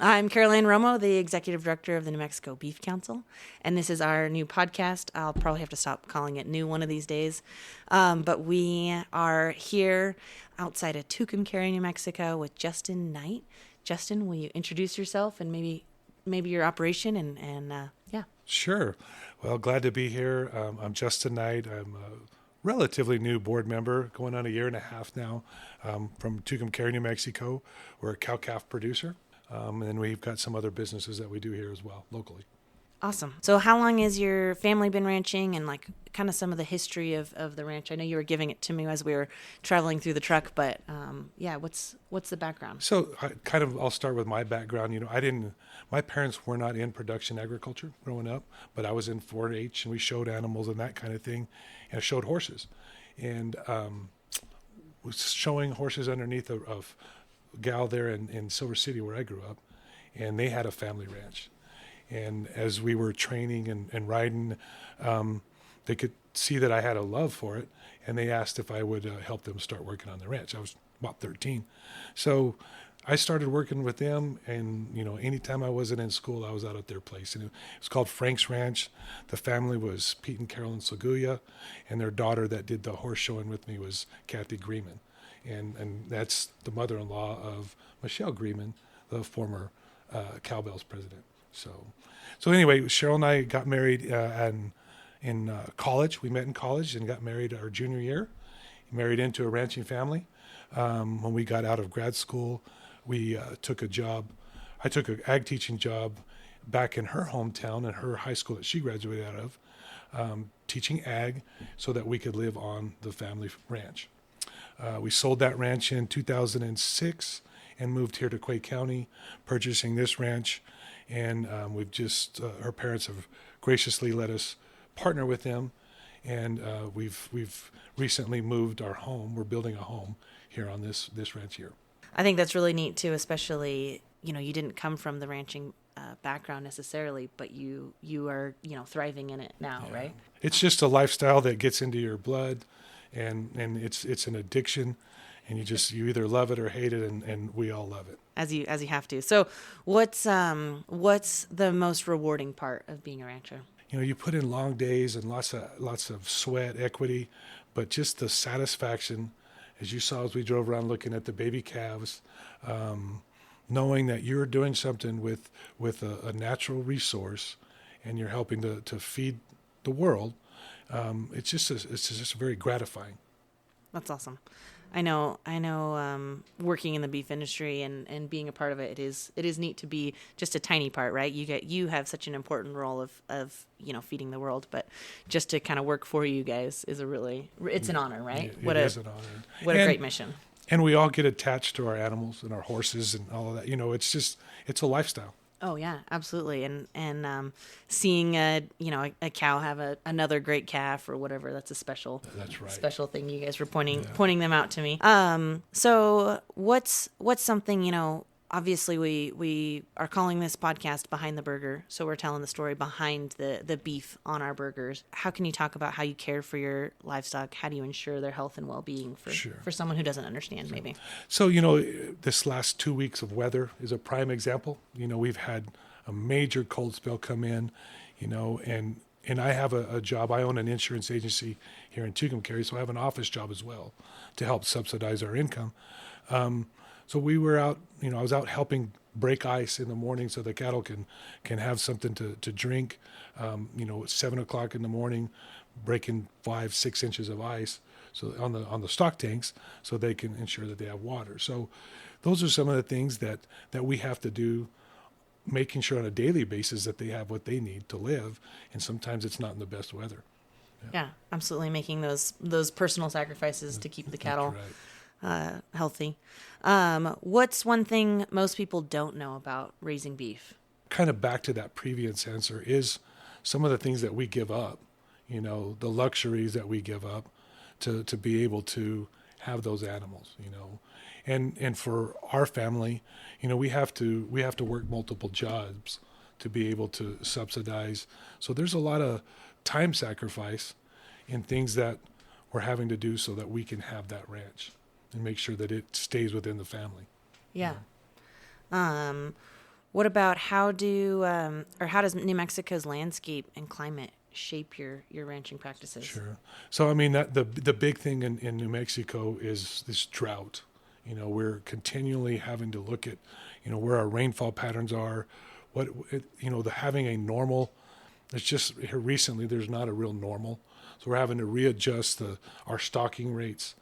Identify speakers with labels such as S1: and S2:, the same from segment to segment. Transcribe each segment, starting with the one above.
S1: I'm Caroline Romo, the Executive Director of the New Mexico Beef Council, and this is our new podcast. I'll probably have to stop calling it new one of these days, but we are here outside of Tucumcari, New Mexico with Justin Knight. Justin, will you introduce yourself and maybe your operation and yeah.
S2: Sure. Well, glad to be here. I'm Justin Knight. I'm a relatively new board member, going on a year and a half now, from Tucumcari, New Mexico. We're a cow-calf producer. And then we've got some other businesses that we do here as well, locally.
S1: Awesome. So how long has your family been ranching, and like kind of some of the history of the ranch? I know you were giving it to me as we were traveling through the truck, but yeah, what's the background?
S2: So I'll start with my background. My parents were not in production agriculture growing up, but I was in 4-H and we showed animals and that kind of thing, and I showed horses. And was showing horses underneath a gal there in Silver City where I grew up, and they had a family ranch. And as we were training and riding, they could see that I had a love for it, and they asked if I would help them start working on the ranch. I was about 13. So I started working with them, and anytime I wasn't in school, I was out at their place. And it was called Frank's Ranch. The family was Pete and Carolyn Seguya, and their daughter that did the horse showing with me was Kathy Greeman. And that's the mother-in-law of Michelle Greeman, the former Cowbells president. So anyway, Cheryl and I got married in college. We met in college and got married our junior year. Married into a ranching family. When we got out of grad school, we took a job. I took an ag teaching job back in her hometown in her high school that she graduated out of, teaching ag so that we could live on the family ranch. We sold that ranch in 2006 and moved here to Quay County, purchasing this ranch. And we've just, her parents have graciously let us partner with them. And we've recently moved our home. We're building a home here on this ranch here.
S1: I think that's really neat too, especially, you didn't come from the ranching background necessarily, but you are, thriving in it now, yeah. Right?
S2: It's just a lifestyle that gets into your blood. And it's an addiction, and you either love it or hate it, and we all love it.
S1: As you have to. So what's the most rewarding part of being a rancher?
S2: You put in long days and lots of sweat, equity, but just the satisfaction, as you saw as we drove around looking at the baby calves, knowing that you're doing something with a natural resource, and you're helping to feed the world. It's just very gratifying.
S1: That's awesome. I know. Working in the beef industry and being a part of it, it is neat to be just a tiny part, right? You have such an important role of feeding the world, but just to kind of work for you guys is it's an honor, right?
S2: It is an honor.
S1: What a great mission.
S2: And we all get attached to our animals and our horses and all of that. It's a lifestyle.
S1: Oh yeah, absolutely. And seeing a cow have another great calf or whatever, that's right. Special thing. You guys were pointing them out to me. So what's something, obviously we are calling this podcast Behind the Burger. So we're telling the story behind the beef on our burgers. How can you talk about how you care for your livestock? How do you ensure their health and well-being for someone who doesn't understand maybe?
S2: So, this last 2 weeks of weather is a prime example. We've had a major cold spell come in, and I have a job. I own an insurance agency here in Tucumcari, so I have an office job as well to help subsidize our income. So we were out, I was out helping break ice in the morning so the cattle can have something to drink. At 7:00 in the morning, breaking 5-6 inches of ice so on the stock tanks so they can ensure that they have water. So those are some of the things that we have to do, making sure on a daily basis that they have what they need to live. And sometimes it's not in the best weather.
S1: Yeah, absolutely. Making those personal sacrifices to keep the cattle healthy. What's one thing most people don't know about raising beef?
S2: Kind of back to that previous answer is some of the things that we give up, the luxuries that we give up to be able to have those animals, and for our family, we have to work multiple jobs to be able to subsidize. So there's a lot of time sacrifice in things that we're having to do so that we can have that ranch and make sure that it stays within the family.
S1: Yeah. What about how does New Mexico's landscape and climate shape your ranching practices?
S2: Sure. So, I mean, that the big thing in New Mexico is this drought. We're continually having to look at, where our rainfall patterns are, having a normal. It's just here recently, there's not a real normal. So we're having to readjust our stocking rates.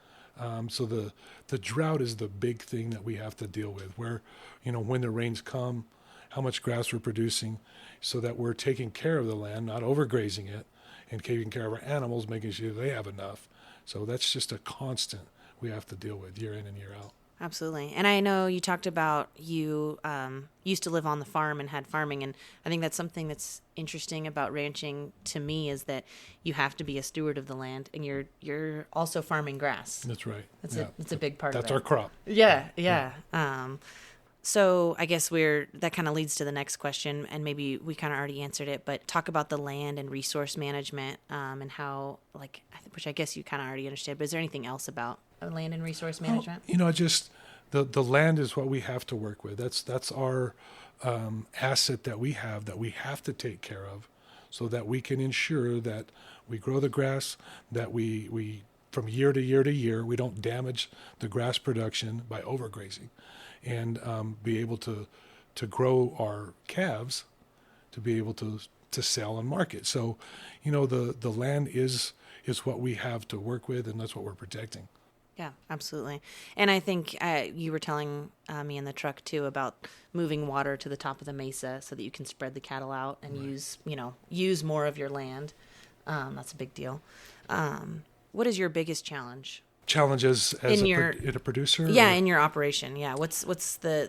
S2: So the drought is the big thing that we have to deal with, where, when the rains come, how much grass we're producing, so that we're taking care of the land, not overgrazing it, and taking care of our animals, making sure they have enough. So that's just a constant we have to deal with year in and year out.
S1: Absolutely. And I know you talked about you used to live on the farm and had farming, and I think that's something that's interesting about ranching to me is that you have to be a steward of the land, and you're also farming grass.
S2: That's right.
S1: That's a big part of it.
S2: That's our crop.
S1: Yeah. So I guess that kind of leads to the next question, and maybe we kind of already answered it, but talk about the land and resource management and how, which I guess you kind of already understood, but is there anything else about land and resource management?
S2: Just the land is what we have to work with. That's our asset that we have to take care of, so that we can ensure that we grow the grass, that we from year to year to year, we don't damage the grass production by overgrazing, and be able to grow our calves to be able to sell and market. So, the land is what we have to work with, and that's what we're protecting.
S1: Yeah, absolutely. And I think you were telling me in the truck too about moving water to the top of the mesa so that you can spread the cattle out and use more of your land. That's a big deal. What is your biggest challenge?
S2: Challenges as a producer?
S1: Yeah, in your operation. Yeah. What's the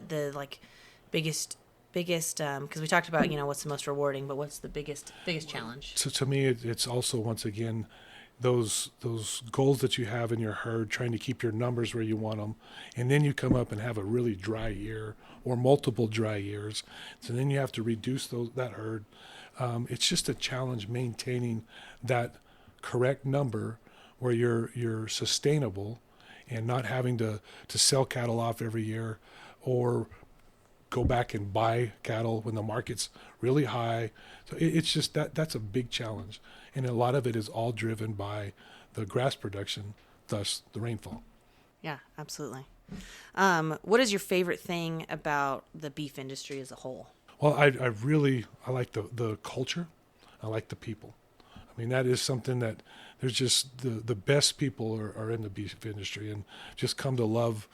S1: biggest because we talked about what's the most rewarding, but what's the biggest challenge?
S2: So to me, it's also, once again, those goals that you have in your herd, trying to keep your numbers where you want them, and then you come up and have a really dry year or multiple dry years, so then you have to reduce that herd. It's just a challenge maintaining that correct number where you're sustainable and not having to sell cattle off every year or go back and buy cattle when the market's really high. So it's just that's a big challenge. And a lot of it is all driven by the grass production, thus the rainfall.
S1: Yeah, absolutely. What is your favorite thing about the beef industry as a whole?
S2: Well, I like the culture. I like the people. I mean, that is something that there's just the best people are in the beef industry, and just come to love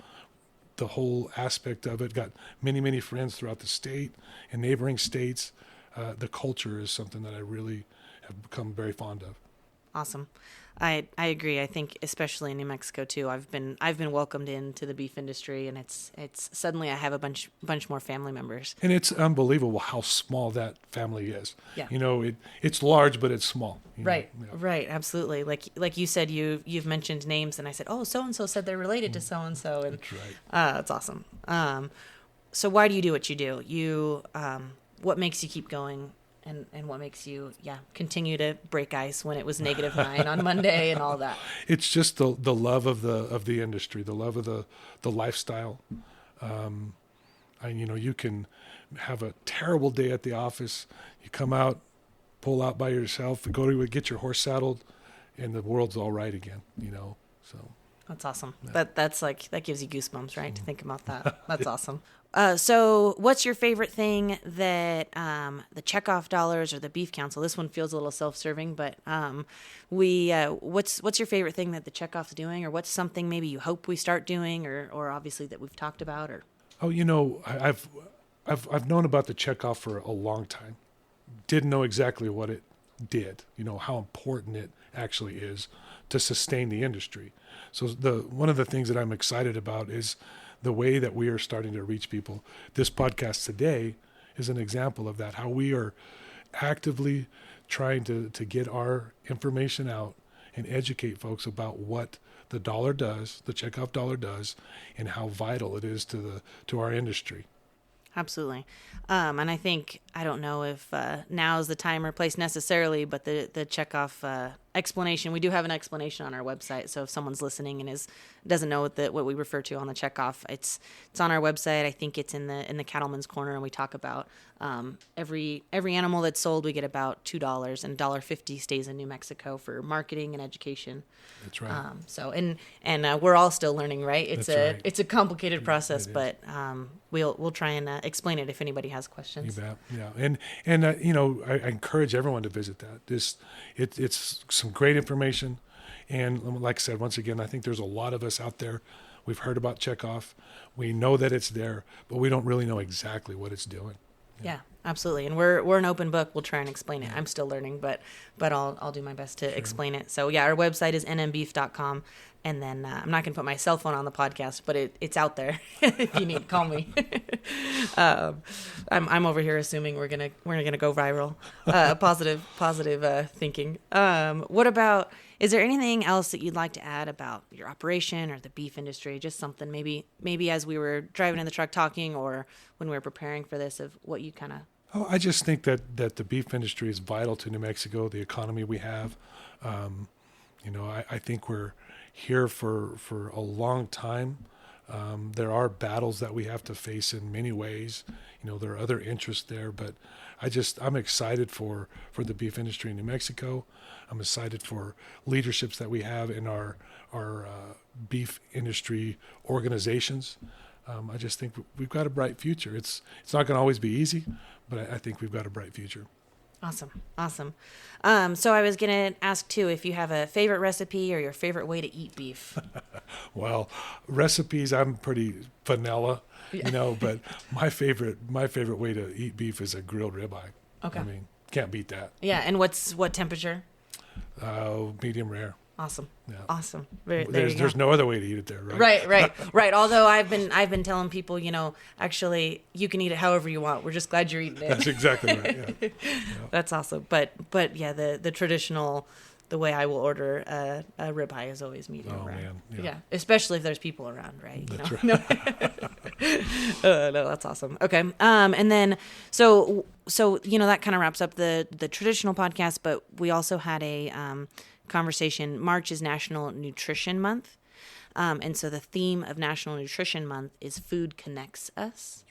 S2: the whole aspect of it. Got many, many friends throughout the state and neighboring states. The culture is something that I really have become very fond of.
S1: Awesome. I agree. I think especially in New Mexico too, I've been welcomed into the beef industry, and it's suddenly I have a bunch more family members.
S2: And it's unbelievable how small that family is.
S1: Yeah.
S2: It's large, but it's small.
S1: Right. Right. Absolutely. Like you said, you've mentioned names, and I said, oh, so and so said they're related to so and so, and
S2: that's right.
S1: That's awesome. So why do you do what you do? What makes you keep going? And what makes you, continue to break ice when it was -9 on Monday and all that?
S2: It's just the love of the industry, the love of the lifestyle. You can have a terrible day at the office. You come out, pull out by yourself, go to get your horse saddled, and the world's all right again. So.
S1: That's awesome. Yeah. That gives you goosebumps, right? To think about that. That's awesome. So what's your favorite thing that the checkoff dollars or the Beef Council, this one feels a little self-serving, but what's your favorite thing that the checkoff's doing, or what's something maybe you hope we start doing, or obviously that we've talked about? Or
S2: I've known about the checkoff for a long time. Didn't know exactly what it did, how important it actually is to sustain the industry. So one of the things that I'm excited about is the way that we are starting to reach people. This podcast today is an example of that, how we are actively trying to get our information out and educate folks about what the dollar does, the checkoff dollar does, and how vital it is to our industry.
S1: Absolutely. And I think, I don't know if now is the time or place necessarily, but the checkoff explanation. We do have an explanation on our website. So if someone's listening and doesn't know what we refer to on the checkoff, it's on our website. I think it's in the Cattleman's Corner, and we talk about every animal that's sold, we get about $2, and $1.50 stays in New Mexico for marketing and education.
S2: That's right.
S1: So we're all still learning, right? It's
S2: Right.
S1: It's a complicated process, but we'll try and explain it if anybody has questions.
S2: You bet. Yeah, and you know, I encourage everyone to visit that. It's some great information, and like I said, once again, I think there's a lot of us out there. We've heard about checkoff. We know that it's there, but we don't really know exactly what it's doing.
S1: Yeah, absolutely. And we're an open book. We'll try and explain it. I'm still learning, but I'll do my best to explain it. So yeah, our website is nmbeef.com. And then I'm not going to put my cell phone on the podcast, but it's out there. If you need, call me. I'm over here assuming we're gonna go viral. Positive thinking. What about? Is there anything else that you'd like to add about your operation or the beef industry? Just something maybe as we were driving in the truck talking, or when we were preparing for this, of what you kind of.
S2: Oh, I just think that the beef industry is vital to New Mexico, the economy we have. You know, I think we're here for a long time. There are battles that we have to face in many ways. You know, there are other interests there, but I'm excited for the beef industry in New Mexico. I'm excited for leaderships that we have in our beef industry organizations. I just think we've got a bright future. It's not going to always be easy, but I think we've got a bright future.
S1: Awesome. So I was going to ask too, if you have a favorite recipe or your favorite way to eat beef.
S2: Well, recipes, I'm pretty vanilla, you know, but my favorite way to eat beef is a grilled ribeye.
S1: Okay.
S2: I mean, can't beat that.
S1: Yeah. And what temperature?
S2: Medium rare.
S1: Awesome.
S2: Yeah.
S1: Awesome.
S2: There's no other way to eat it there, right?
S1: Right. Although I've been telling people, you know, actually you can eat it however you want. We're just glad you're eating it.
S2: That's exactly right. Yeah.
S1: That's awesome. But yeah, the traditional, the way I will order a ribeye is always medium rare.
S2: Man.
S1: Yeah. Especially if there's people around, right? You
S2: That's
S1: know?
S2: right.
S1: No, that's awesome. Okay. And then so you know, that kind of wraps up the traditional podcast, but we also had a conversation. March is National Nutrition Month. And so the theme of National Nutrition Month is food connects us.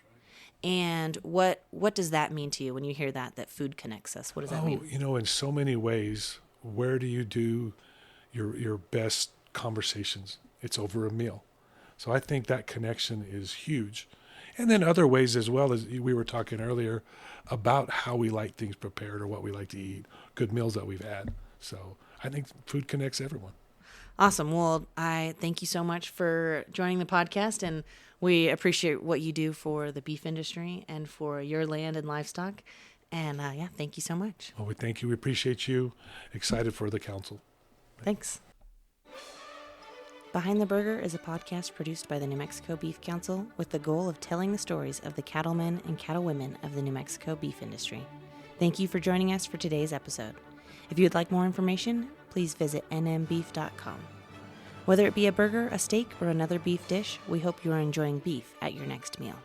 S1: And what does that mean to you when you hear that food connects us? What does that mean?
S2: You know, in so many ways, where do you do your best conversations? It's over a meal. So I think that connection is huge. And then other ways as well, as we were talking earlier about how we like things prepared or what we like to eat, good meals that we've had. So I think food connects everyone.
S1: Awesome. Well, I thank you so much for joining the podcast, and we appreciate what you do for the beef industry and for your land and livestock. And yeah, thank you so much.
S2: Well, we thank you. We appreciate you. Excited for the council.
S1: Thanks. Behind the Burger is a podcast produced by the New Mexico Beef Council with the goal of telling the stories of the cattlemen and cattlewomen of the New Mexico beef industry. Thank you for joining us for today's episode. If you would like more information, please visit nmbeef.com. Whether it be a burger, a steak, or another beef dish, we hope you are enjoying beef at your next meal.